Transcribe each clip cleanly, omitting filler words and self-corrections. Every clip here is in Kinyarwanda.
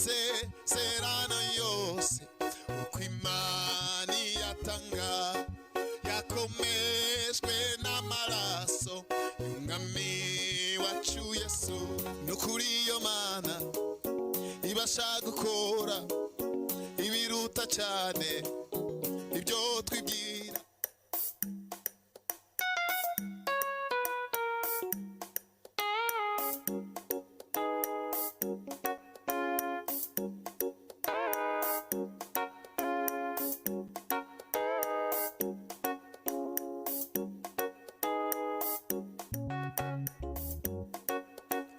amasezerano yose uko Imana yatanga yakomejwe n'amaraso y'umwami wacu Yesu. Nukuri iyo Mana ibasha gukora ibiruta cyane ibyo twibwira.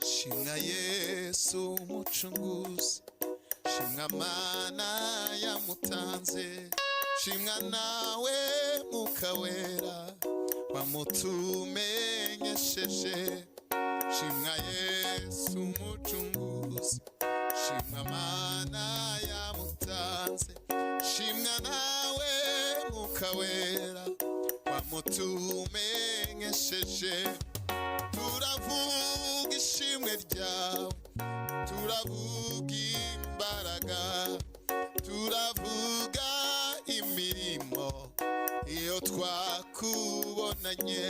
Shimwa Yesu umucunguzi, shimwa Mana yamutanze, shimwa nawe Mwuka Wera wamutumenyesheje. Shimwa Yesu umucunguzi, shimwa Mana yamutanze, shimwa nawe Mwuka Wera wamutumenyesheje. Turavuga ishimwe ryawe, turavuga imbaraga, turavuga imirimo iyo twakubonanye.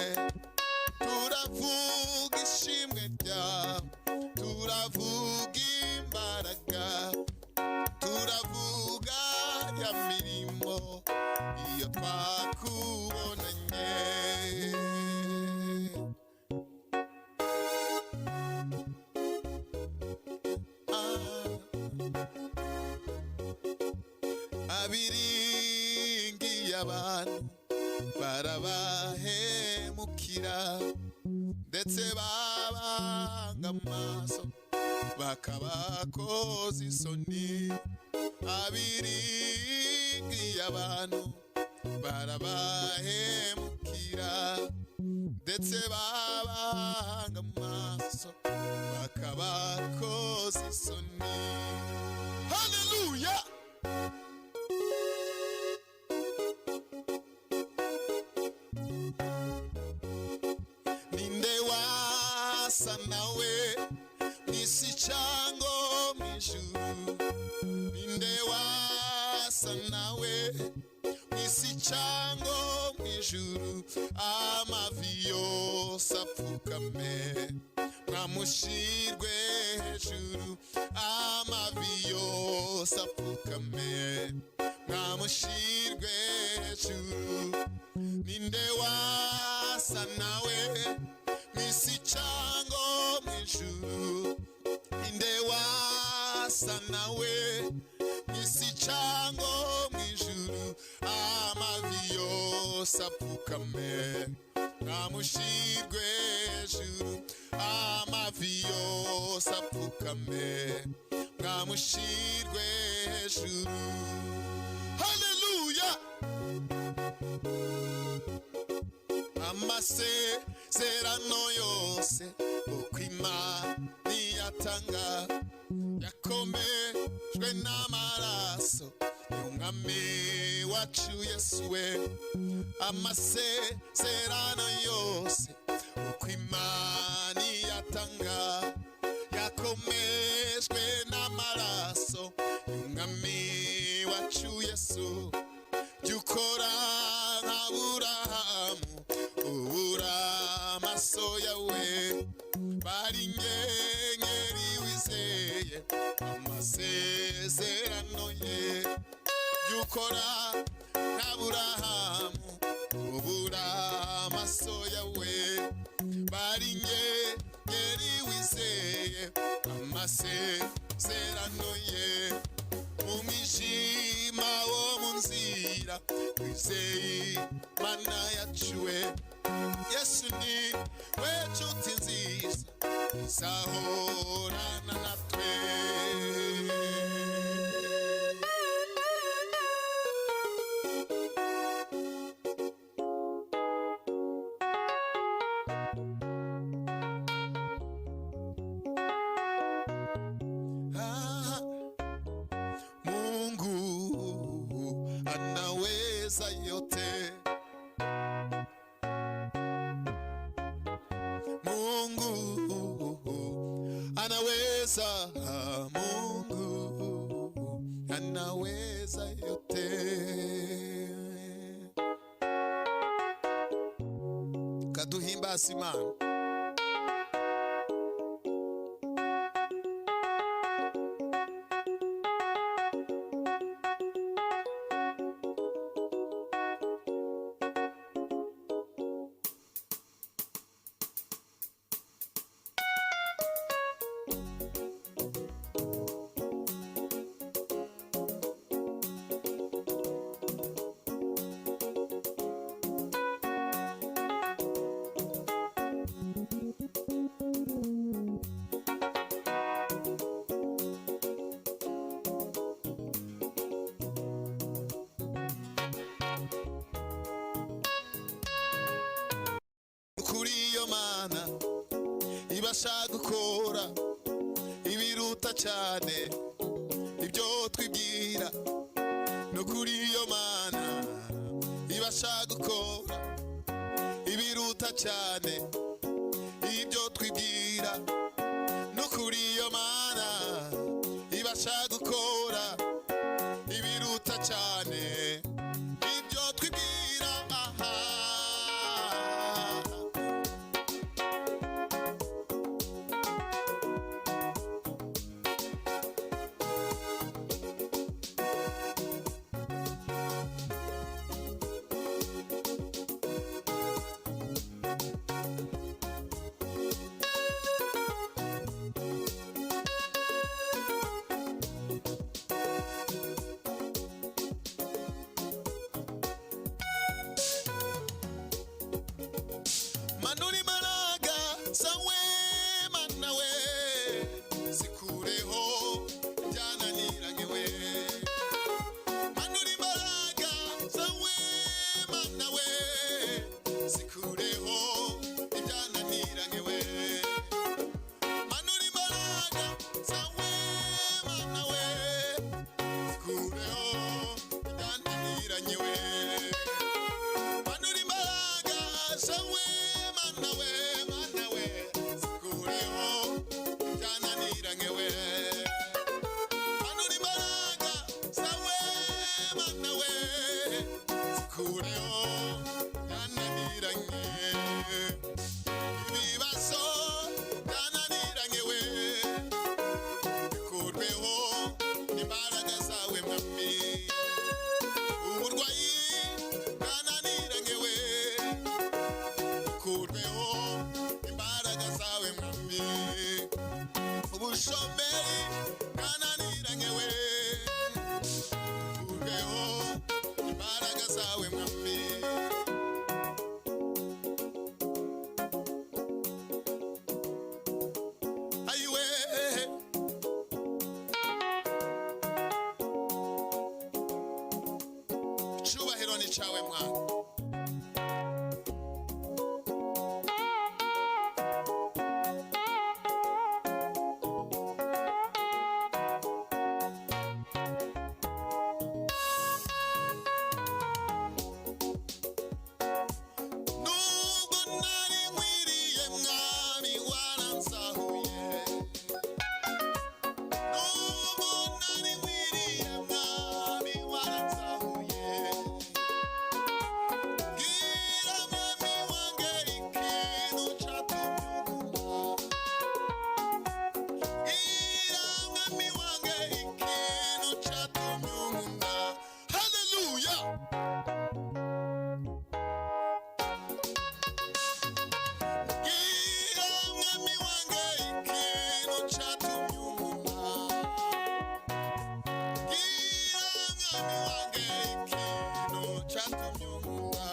Turavuga ishimwe ryawe, turavuga imbaraga, turavuga ya mirimo iyo twakubonanye. Abiringiye abantu barabahemukira, ndetse babanga amaso bakabakoza isoni. Abiringiye abantu barabahemukira, ndetse babanga amaso bakabakoza isoni. Hallelujah! Ninde wasa nawe mw'isi cango mw'ijuru? Ninde wasa nawe mw'isi cango mw'ijuru? Amavi yose apfukame mwamushirwe hejuru. Amavi yose apfukame mwamushirwe hejuru. Ninde wasa nawe mw'isi cango mw'ijuru? Ninde wasa nawe mw'isi cango mw'ijuru? Amavi yose apfukame mwamushirwe hejuru. Amavi yose apfukame mwamushirwe hejuru. Hallelujah! Amasezerano yose uko Imana yatanga yakomejwe n'amaraso y'umwami wacu Yesu we. Amasezerano yose uko Imana yatanga yakomejwe n'amaraso y'umwami wacu Yesu. Jukora nk'Aburahamu ubura amaso yawe, bari inyenyeri wizeye amasezerano ye. Jukora nk'Aburahamu ubura amaso yawe, bari inyenyeri wizeye amasezerano ye. Mu mwijima wo mu nzira wizeye Imana yacu we. Yesu ni we nshuti nziza izahorana natwe. Anaweza yote, Mungu anaweza, Mungu anaweza yote. Kaduhimbasi Imana. Kuri iyo Mana ibasha gukora ibiruta cyane ibyo twibwira. No kuri iyo Mana ibasha gukora ibiruta cyane ibyo twibwira. No kuri iyo Mana ibasha gukora ibiruta cyane ibyo twibwira. Aha. Manuri maraga sawe manawe sikureho byananiranye we. Manuri maraga sawe manawe sikureho byananiranye we. Manuri maraga sawe manawe sikureho byananiranye we. Manuri maraga sawe manawe sikureho byananiranye we. Manuri maraga sawe manawe sikureho byananiranye. Ibibazo byananiranye we bikurweho n'imbaraga zawe mwami. Uburwayi bwananiranye we bikurweho imbaraga zawe mwami. Ubushomeri bwananiranye we bikurweho imbaraga zawe mwami. Ayiwe icyubahiro ni cyawe mwana. Nubwo nari nkwiriye mwami waransahuye. Nubwo nari nkwiriye mwami waransahuye. Bwira mwami wanjye ikintu cyatumye. Bwira mwami wanjye ikintu cyatumye. Hallelujah. Bwira mwami wanjye ikintu cyatumye unkunda. Bwira mwami wanjye ikintu cyatumye unkunda.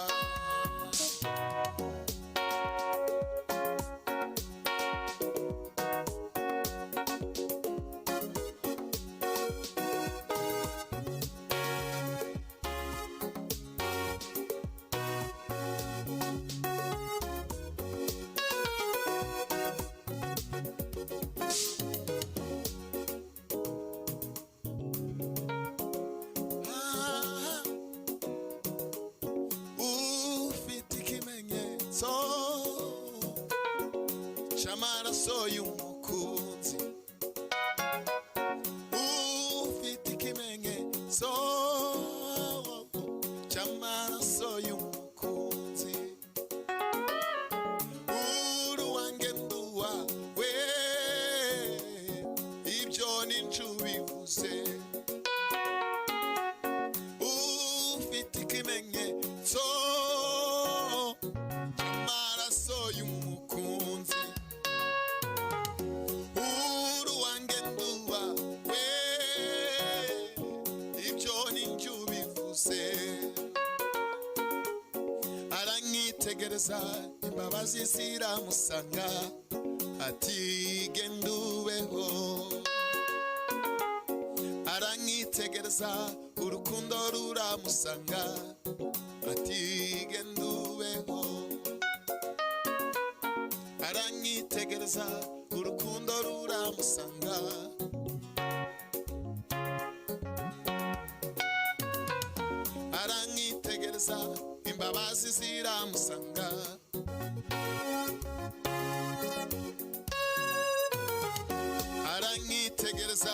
Ah, ufite ikimenyetso cy'amaraso y'umukunzi. Ufite ikimenyetso ikimenyetso cy'amaraso y'umukunzi. Uruwange nduwawe, ibyo ni ncu bivuze. Ufite ikimenyetso cy'amaraso y'umukunzi. Uruwange nduwawe, ibyo ni ncu bivuze. Aranyitegereza, imbabazi ziramusanga, ati genda ubeho. Aranyitegereza, urukundo ruramusanga, ati genda ubeho. Aranyitegereza, urukundo ruramusanga. Aranyitegereza, imbabazi ziramusanga. Aranyitegereza,